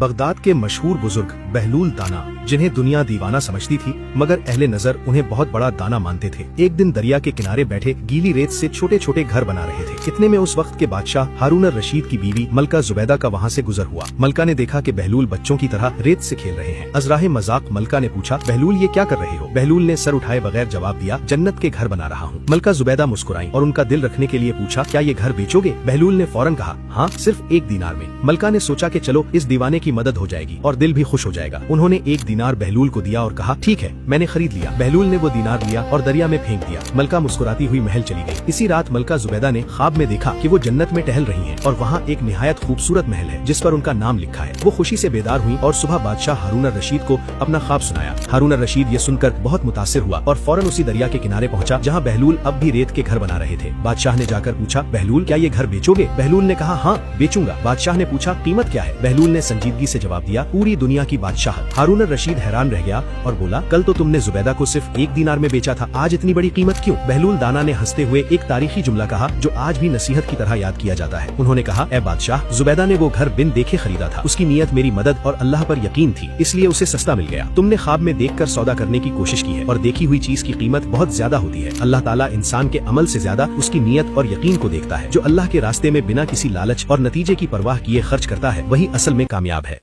Baghdad के मशहूर बुजुर्ग बहलूल दाना, जिन्हें दुनिया दीवाना समझती थी मगर अहले नजर उन्हें बहुत बड़ा दाना मानते थे, एक दिन दरिया के किनारे बैठे गीली रेत से छोटे छोटे घर बना रहे थे। इतने में उस वक्त के बादशाह हारून रशीद की बीवी मलका जुबैदा का वहाँ से गुजर हुआ। मलका ने देखा कि बहलूल बच्चों की तरह रेत से खेल रहे हैं। अजराहे मजाक मलका ने पूछा, बहलूल ये क्या कर रहे हो? बहलूल ने सर उठाए बगैर जवाब दिया, जन्नत के घर बना रहा हूँ। मलका जुबैदा मुस्कुराई और उनका दिल रखने के लिए पूछा, क्या ये घर बेचोगे? बहलूल ने फौरन कहा, हाँ, सिर्फ 1 दीनार में। मलका ने सोचा कि चलो इस दीवाने की मदद हो जाएगी और दिल भी खुश हो जाएगा। उन्होंने 1 दीनार बहलूल को दिया और कहा, ठीक है, मैंने खरीद लिया। बहलूल ने वो दीनार लिया और दरिया में फेंक दिया। मलका मुस्कुराती हुई महल चली गई। इसी रात मलका जुबैदा ने ख्वाब में देखा कि वो जन्नत में टहल रही हैं और वहाँ एक निहायत खूबसूरत महल है जिस पर उनका नाम लिखा है। वो खुशी से बेदार हुई और सुबह बादशाह हारून रशीद को अपना ख्वाब सुनाया। हारून रशीद ये सुनकर बहुत मुतासिर हुआ और फौरन उसी दरिया के किनारे पहुंचा जहाँ बहलूल अब भी रेत के घर बना रहे थे। बादशाह ने जाकर पूछा, बहलूल क्या ये घर बेचोगे? बहलूल ने कहा, हाँ, बेचूंगा। बादशाह ने पूछा, कीमत क्या है? बहलूल ने संजीदगी से जवाब दिया, पूरी दुनिया की बादशाह। हारून रशीद हैरान रह गया और बोला, कल तो तुमने जुबैदा को सिर्फ 1 दीनार में बेचा था, आज इतनी बड़ी कीमत क्यों? बहलूल दाना ने हंसते हुए एक तारीखी जुमला कहा जो आज भी नसीहत की तरह याद किया जाता है। उन्होंने कहा, ए बादशाह, जुबैदा ने वो घर बिन देखे खरीदा था। उसकी नीयत मेरी मदद और अल्लाह पर यकीन थी, इसलिए उसे सस्ता मिल गया। तुमने ख्वाब में देखकर सौदा करने की कोशिश की है और देखी हुई चीज की कीमत बहुत ज्यादा होती है। अल्लाह ताला इंसान के अमल से ज्यादा उसकी नीयत और यकीन को देखता है। जो अल्लाह के रास्ते में बिना किसी लालच और नतीजे की परवाह किए खर्च करता है वही असल में कामयाब है।